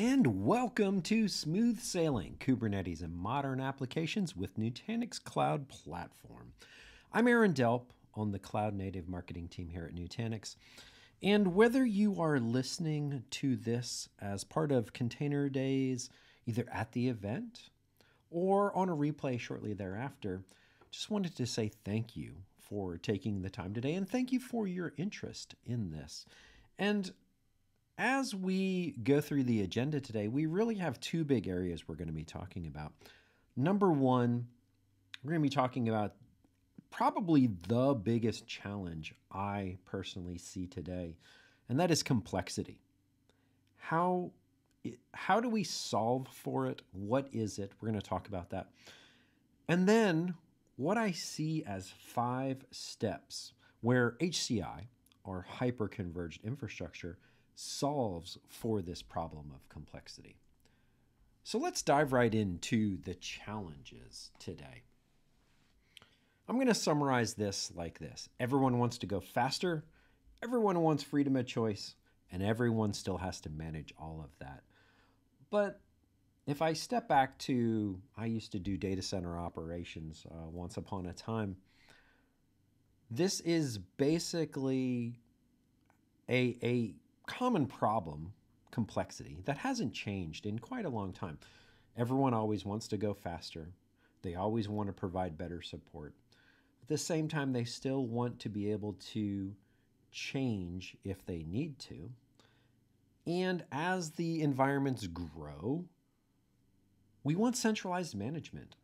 and welcome to Smooth Sailing Kubernetes and Modern Applications with Nutanix Cloud Platform. I'm Aaron Delp on the Cloud Native Marketing team here at Nutanix. And whether you are listening to this as part of ContainerDays, either at the event or on a replay shortly thereafter, just wanted to say thank you for taking the time today and thank you for your interest in this. And as we go through the agenda today, we really have two big areas we're going to be talking about. Number one, we're going to be talking about probably the biggest challenge I personally see today, and that is complexity. How do we solve for it? What is it? We're going to talk about that. And then what I see as 5 steps where HCI, or hyper-converged infrastructure, solves for this problem of complexity. So let's dive right into the challenges today. I'm going to summarize this like this. Everyone wants to go faster, everyone wants freedom of choice, and everyone still has to manage all of that. But if I step back to, I used to do data center operations once upon a time, this is basically a common problem, complexity, that hasn't changed in quite a long time. Everyone always wants to go faster. They always want to provide better support. At the same time, they still want to be able to change if they need to. And as the environments grow, we want centralized management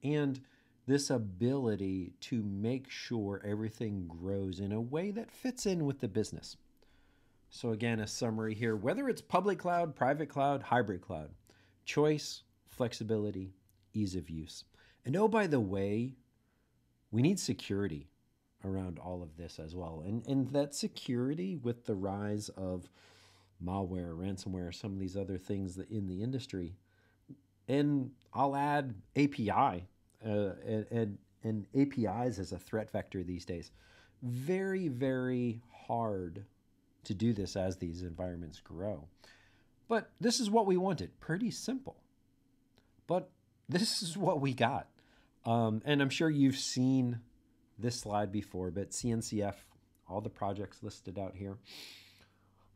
and this ability to make sure everything grows in a way that fits in with the business. So again, a summary here, whether it's public cloud, private cloud, hybrid cloud, choice, flexibility, ease of use. And oh, by the way, we need security around all of this as well. And that security, with the rise of malware, ransomware, some of these other things that in the industry, and I'll add API and APIs as a threat vector these days. Very, very hard to do this as these environments grow. But this is what we wanted. Pretty simple. But this is what we got. And I'm sure you've seen this slide before, but CNCF, all the projects listed out here.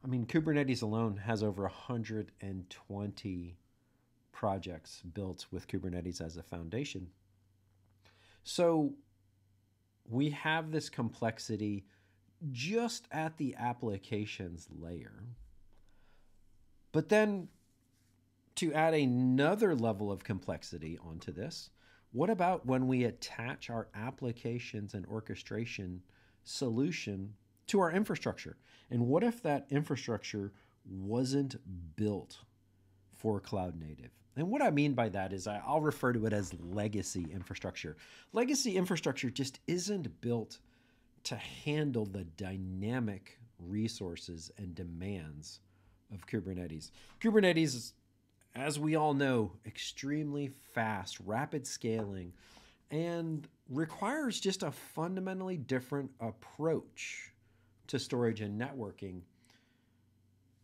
I mean, Kubernetes alone has over 120 projects built with Kubernetes as a foundation. So we have this complexity just at the applications layer. But then to add another level of complexity onto this, what about when we attach our applications and orchestration solution to our infrastructure? And what if that infrastructure wasn't built for cloud native? And what I mean by that is I'll refer to it as legacy infrastructure. Legacy infrastructure just isn't built to handle the dynamic resources and demands of Kubernetes. Kubernetes, as we all know, extremely fast, rapid scaling, and requires just a fundamentally different approach to storage and networking.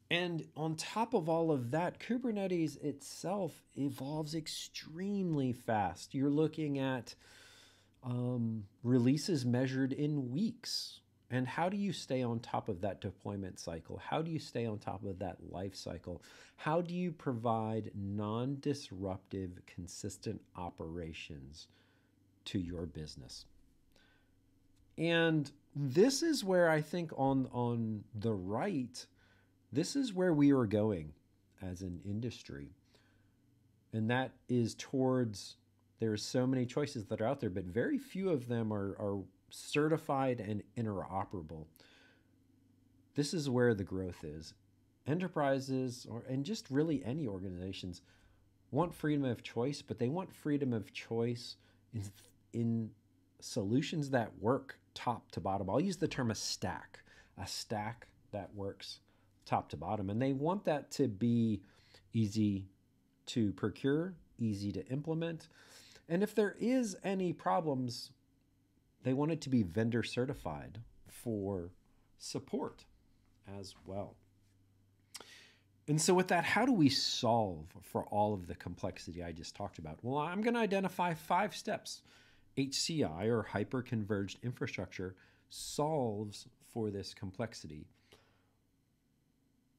And on top of all of that, Kubernetes itself evolves extremely fast. You're looking at releases measured in weeks. And how do you stay on top of that deployment cycle? How do you stay on top of that life cycle? How do you provide non-disruptive, consistent operations to your business? And this is where I think on the right, this is where we are going as an industry. And that is towards, there's so many choices that are out there, but very few of them are certified and interoperable. This is where the growth is. Enterprises, and just really any organizations, want freedom of choice, but they want freedom of choice in solutions that work top to bottom. I'll use the term a stack that works top to bottom. And they want that to be easy to procure, easy to implement. And if there is any problems, they want it to be vendor certified for support as well. And so with that, how do we solve for all of the complexity I just talked about? Well, I'm going to identify 5 steps. HCI, or hyper-converged infrastructure, solves for this complexity.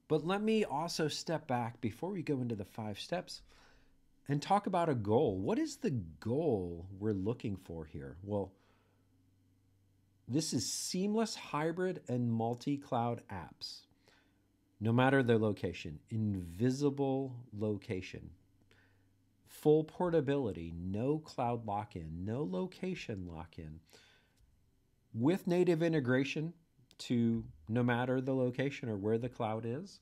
But let me also step back before we go into the 5 steps and talk about a goal. What is the goal we're looking for here? Well, this is seamless hybrid and multi-cloud apps. No matter their location, invisible location, full portability, no cloud lock-in, no location lock-in, with native integration to no matter the location or where the cloud is,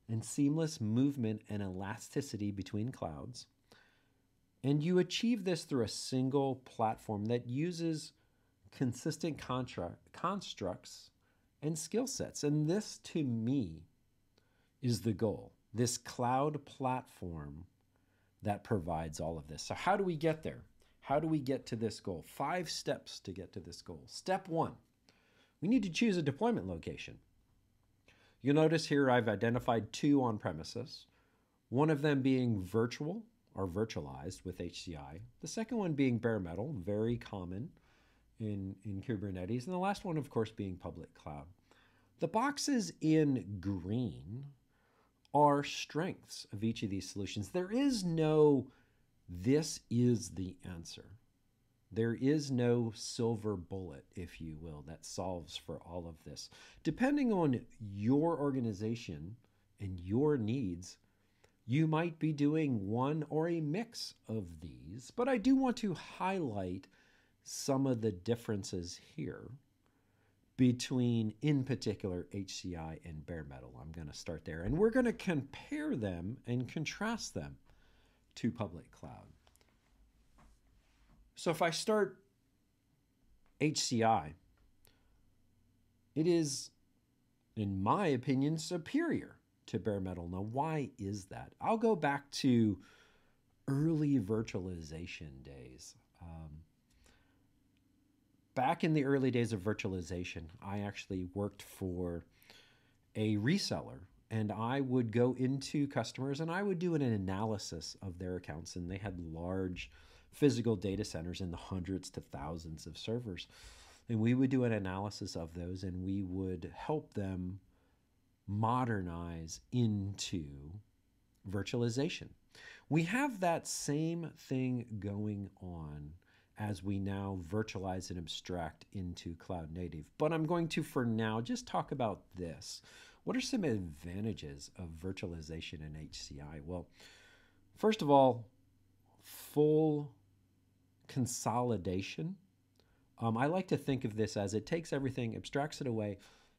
and seamless movement and elasticity between clouds. And you achieve this through a single platform that uses consistent constructs and skill sets. And this, to me, is the goal. This cloud platform that provides all of this. So how do we get there? How do we get to this goal? 5 steps to get to this goal. Step 1, we need to choose a deployment location. You'll notice here I've identified 2 on premises, one of them being virtual or virtualized with HCI, the second one being bare metal, very common in Kubernetes, and the last one, of course, being public cloud. The boxes in green are strengths of each of these solutions. There is no, this is the answer. There is no silver bullet, if you will, that solves for all of this. Depending on your organization and your needs, you might be doing one or a mix of these, but I do want to highlight some of the differences here between, in particular, HCI and bare metal. I'm going to start there, and we're going to compare them and contrast them to public cloud. So if I start HCI, it is, in my opinion, superior to bare metal. Now, why is that? I'll go back to early virtualization days. Back in the early days of virtualization, I actually worked for a reseller, and I would go into customers and I would do an analysis of their accounts, and they had large physical data centers in the hundreds to thousands of servers. And we would do an analysis of those, and we would help them modernize into virtualization. We have that same thing going on as we now virtualize and abstract into cloud native. But I'm going to, for now, just talk about this. What are some advantages of virtualization in HCI? Well, first of all, full consolidation. I like to think of this as it takes everything, abstracts it away,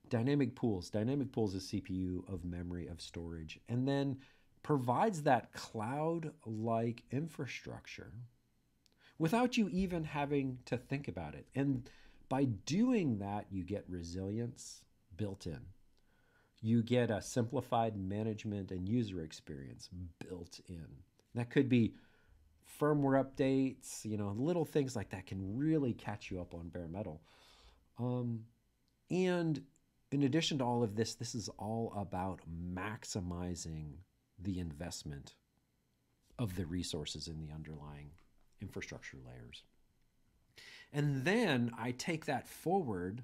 dynamic pools. Dynamic pools is CPU, of memory, of storage, and then provides that cloud-like infrastructure without you even having to think about it. And by doing that, you get resilience built in. You get a simplified management and user experience built in. That could be firmware updates, little things like that can really catch you up on bare metal. And in addition to all of this, this is all about maximizing the investment of the resources in the underlying infrastructure layers. And then I take that forward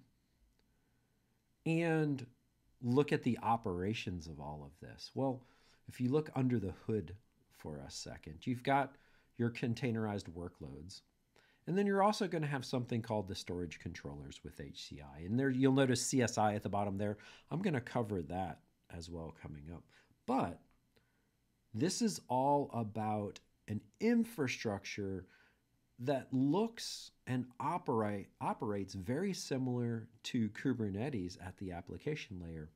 and look at the operations of all of this. Well, if you look under the hood for a second, you've got your containerized workloads. And then you're also going to have something called the storage controllers with HCI. And there you'll notice CSI at the bottom there. I'm going to cover that as well coming up. But this is all about an infrastructure that looks and operates very similar to Kubernetes at the application layer.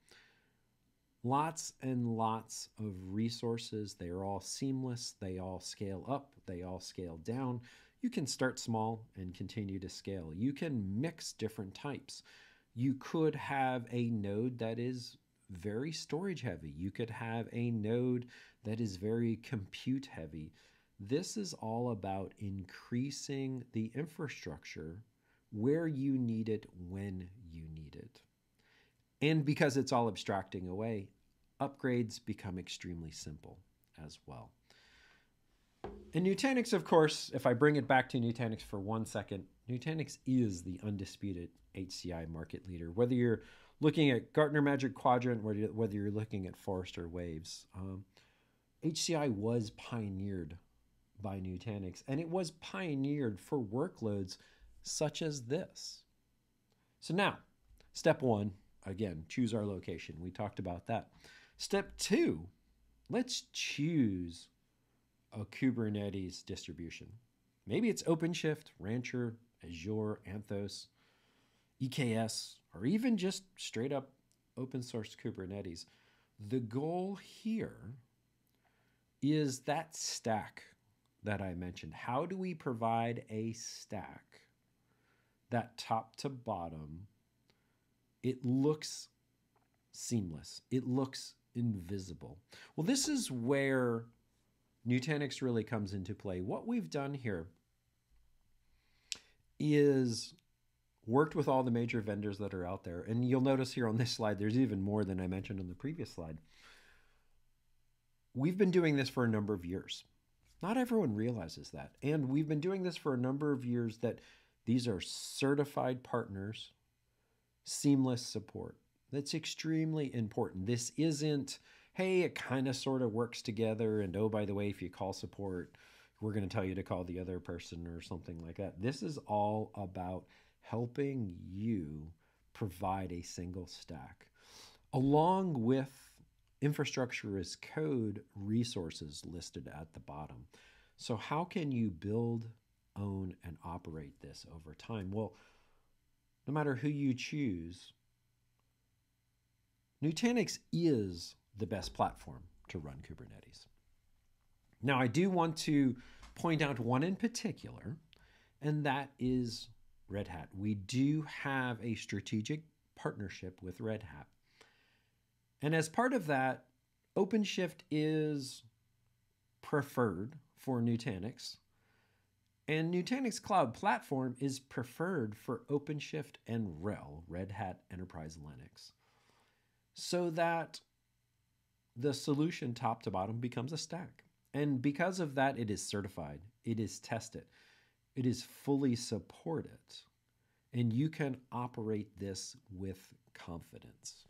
Lots and lots of resources. They are all seamless. They all scale up. They all scale down. You can start small and continue to scale. You can mix different types. You could have a node that is very storage heavy. You could have a node that is very compute heavy. This is all about increasing the infrastructure where you need it, when you need it. And because it's all abstracting away, upgrades become extremely simple as well. And Nutanix, of course, if I bring it back to Nutanix for 1 second, Nutanix is the undisputed HCI market leader. Whether you're looking at Gartner Magic Quadrant, whether you're looking at Forrester Waves, HCI was pioneered by Nutanix, and it was pioneered for workloads such as this. So now, step 1, again, choose our location. We talked about that. Step 2, let's choose a Kubernetes distribution. Maybe it's OpenShift, Rancher, Azure, Anthos, EKS, or even just straight up open source Kubernetes. The goal here is that stack that I mentioned. How do we provide a stack that top to bottom, it looks seamless, it looks invisible? Well, this is where Nutanix really comes into play. What we've done here is worked with all the major vendors that are out there. And you'll notice here on this slide, there's even more than I mentioned on the previous slide. We've been doing this for a number of years. Not everyone realizes that. And we've been doing this for a number of years that these are certified partners, seamless support. That's extremely important. This isn't, hey, it kind of sort of works together, and oh, by the way, if you call support, we're going to tell you to call the other person or something like that. This is all about helping you provide a single stack, along with infrastructure as code resources listed at the bottom. So how can you build, own, and operate this over time? Well, no matter who you choose, Nutanix is the best platform to run Kubernetes. Now, I do want to point out one in particular, and that is Red Hat. We do have a strategic partnership with Red Hat. And as part of that, OpenShift is preferred for Nutanix, and Nutanix Cloud Platform is preferred for OpenShift and RHEL, Red Hat Enterprise Linux, so that the solution top to bottom becomes a stack. And because of that, it is certified, it is tested, it is fully supported, and you can operate this with confidence.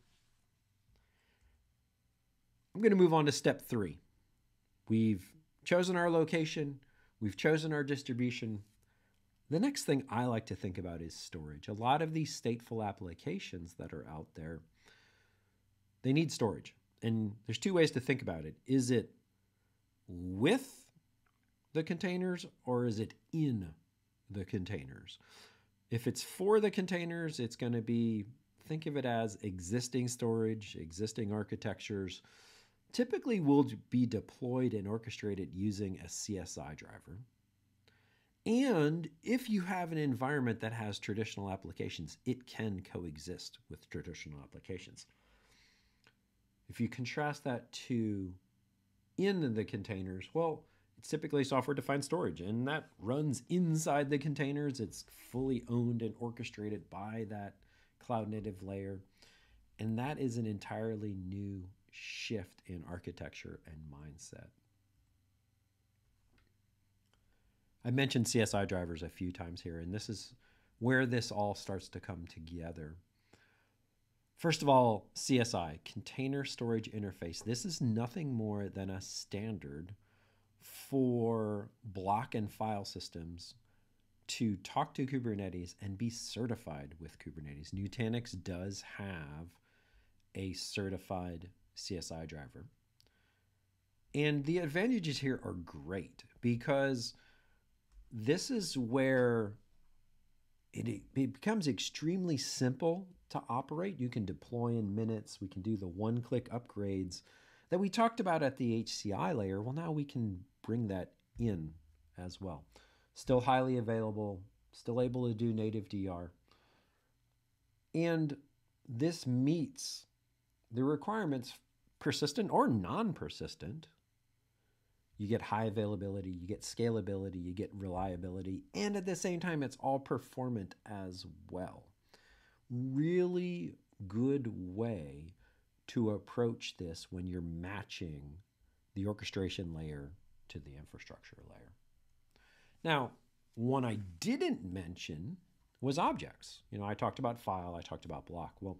I'm going to move on to step 3. We've chosen our location, we've chosen our distribution. The next thing I like to think about is storage. A lot of these stateful applications that are out there, they need storage. And there's 2 ways to think about it. Is it with the containers or is it in the containers? If it's for the containers, it's going to be, think of it as existing storage, existing architectures, typically will be deployed and orchestrated using a CSI driver. And if you have an environment that has traditional applications, it can coexist with traditional applications. If you contrast that to in the containers, well, it's typically software-defined storage, and that runs inside the containers. It's fully owned and orchestrated by that cloud-native layer, and that is an entirely new shift in architecture and mindset. I mentioned CSI drivers a few times here, and this is where this all starts to come together. First of all, CSI, Container Storage Interface. This is nothing more than a standard for block and file systems to talk to Kubernetes and be certified with Kubernetes. Nutanix does have a certified CSI driver. And the advantages here are great because this is where it becomes extremely simple to operate. You can deploy in minutes. We can do the one-click upgrades that we talked about at the HCI layer. Well, now we can bring that in as well. Still highly available, still able to do native DR. And this meets the requirements, persistent or non-persistent. You get high availability, you get scalability, you get reliability, and at the same time, it's all performant as well. Really good way to approach this when you're matching the orchestration layer to the infrastructure layer. Now, one I didn't mention was objects. I talked about file, I talked about block. Well,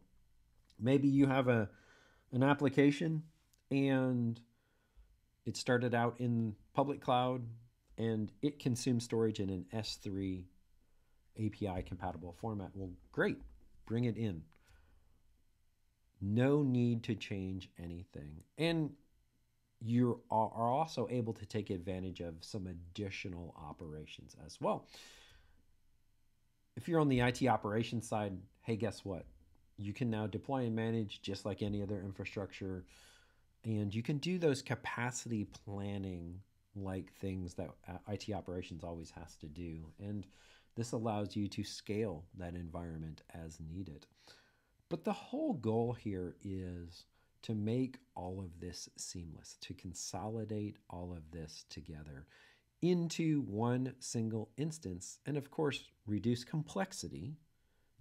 maybe you have an application and it started out in public cloud and it consumes storage in an S3 API compatible format. Well, great, bring it in. No need to change anything. And you are also able to take advantage of some additional operations as well. If you're on the IT operations side, hey, guess what? You can now deploy and manage just like any other infrastructure. And you can do those capacity planning like things that IT operations always has to do. And this allows you to scale that environment as needed. But the whole goal here is to make all of this seamless, to consolidate all of this together into one single instance, and of course, reduce complexity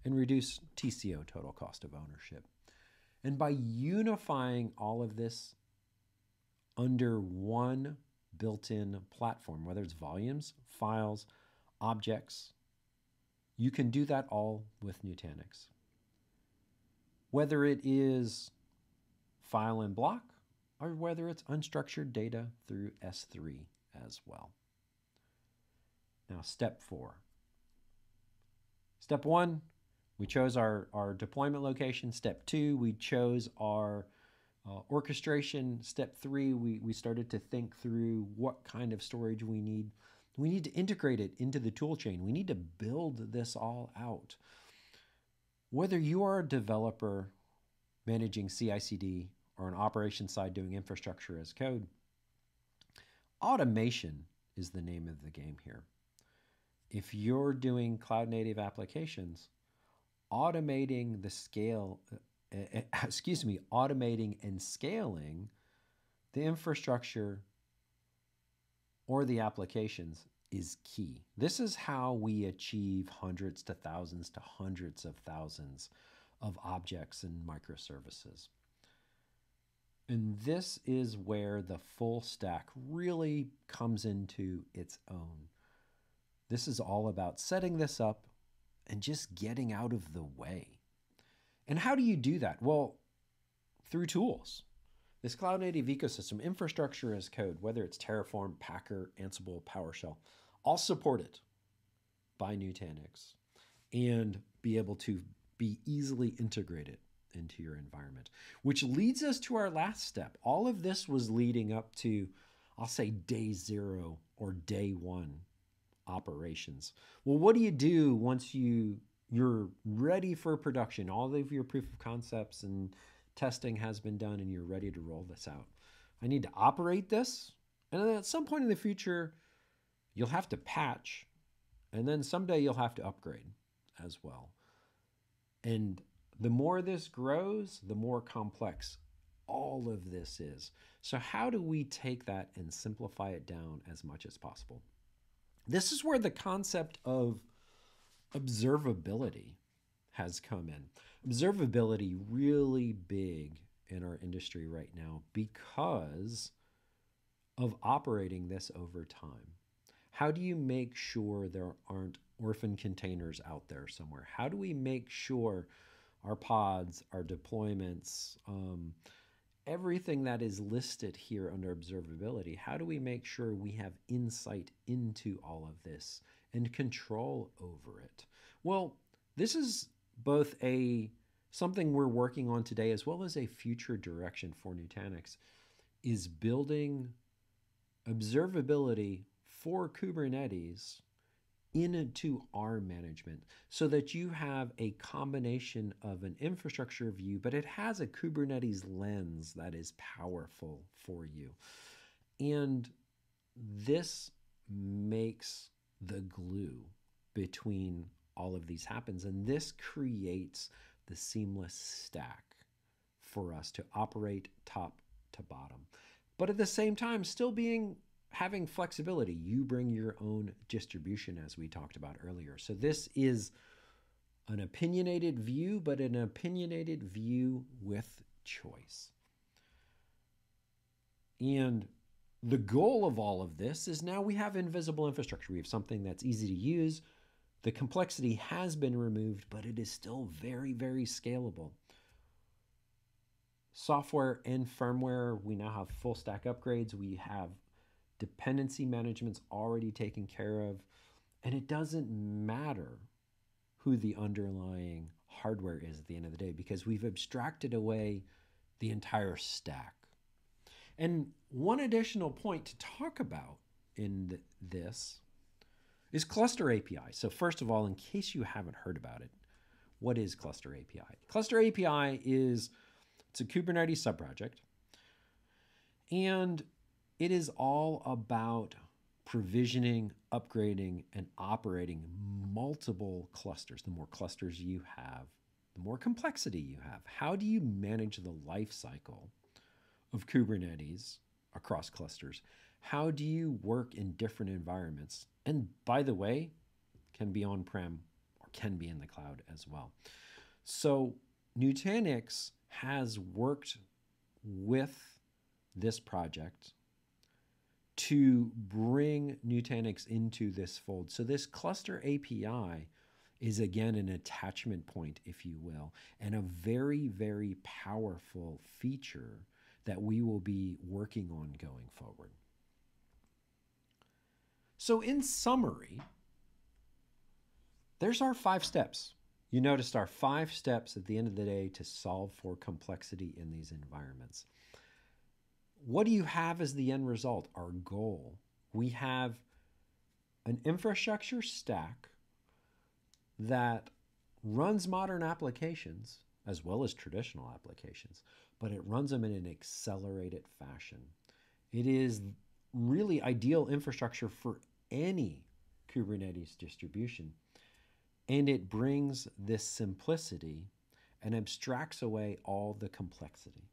and reduce TCO, total cost of ownership. And by unifying all of this under one built-in platform, whether it's volumes, files, objects, you can do that all with Nutanix. Whether it is file and block, or whether it's unstructured data through S3 as well. Now, step 4. Step 1, we chose our deployment location. Step 2, we chose our orchestration. Step 3, we started to think through what kind of storage we need. We need to integrate it into the tool chain. We need to build this all out. Whether you are a developer managing CI/CD or an operations side doing infrastructure as code, automation is the name of the game here. If you're doing cloud native applications, automating and scaling the infrastructure or the applications is key. This is how we achieve hundreds to thousands to hundreds of thousands of objects and microservices. And this is where the full stack really comes into its own. This is all about setting this up and just getting out of the way. And how do you do that? Well, through tools. This cloud native ecosystem, infrastructure as code, whether it's Terraform, Packer, Ansible, PowerShell, all supported by Nutanix and be able to be easily integrated into your environment, which leads us to our last step. All of this was leading up to, I'll say, day 0 or day 1 operations. Well, what do you do once you're ready for production? All of your proof of concepts and testing has been done and you're ready to roll this out. I need to operate this, and then at some point in the future, you'll have to patch, and then someday you'll have to upgrade as well. And the more this grows, the more complex all of this is. So how do we take that and simplify it down as much as possible? This is where the concept of observability has come in. Observability really big in our industry right now because of operating this over time. How do you make sure there aren't orphan containers out there somewhere? How do we make sure our pods, our deployments, everything that is listed here under observability, how do we make sure we have insight into all of this and control over it? Well, this is both something we're working on today as well as a future direction for Nutanix, is building observability for Kubernetes into our management so that you have a combination of an infrastructure view, but it has a Kubernetes lens that is powerful for you. And this makes the glue between all of these happens. And this creates the seamless stack for us to operate top to bottom. But at the same time, still having flexibility. You bring your own distribution, as we talked about earlier. So this is an opinionated view, but an opinionated view with choice. And the goal of all of this is now we have invisible infrastructure. We have something that's easy to use. The complexity has been removed, but it is still very, very scalable. Software and firmware, we now have full stack upgrades. We have dependency management's already taken care of. And it doesn't matter who the underlying hardware is at the end of the day because we've abstracted away the entire stack. And one additional point to talk about in this is Cluster API. So first of all, in case you haven't heard about it, what is Cluster API? Cluster API it's a Kubernetes subproject, and it is all about provisioning, upgrading, and operating multiple clusters. The more clusters you have, the more complexity you have. How do you manage the life cycle of Kubernetes across clusters? How do you work in different environments? And by the way, can be on-prem or can be in the cloud as well. So Nutanix has worked with this project to bring Nutanix into this fold. So this cluster API is again an attachment point, if you will, and a very, very powerful feature that we will be working on going forward. So in summary, there's our 5 steps. You noticed our 5 steps at the end of the day to solve for complexity in these environments. What do you have as the end result? Our goal. We have an infrastructure stack that runs modern applications as well as traditional applications, but it runs them in an accelerated fashion. It is really ideal infrastructure for any Kubernetes distribution, and it brings this simplicity and abstracts away all the complexity.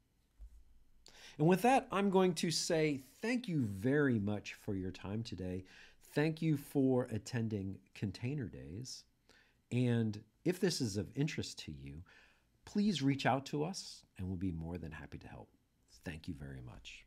And with that, I'm going to say thank you very much for your time today. Thank you for attending Container Days. And if this is of interest to you, please reach out to us and we'll be more than happy to help. Thank you very much.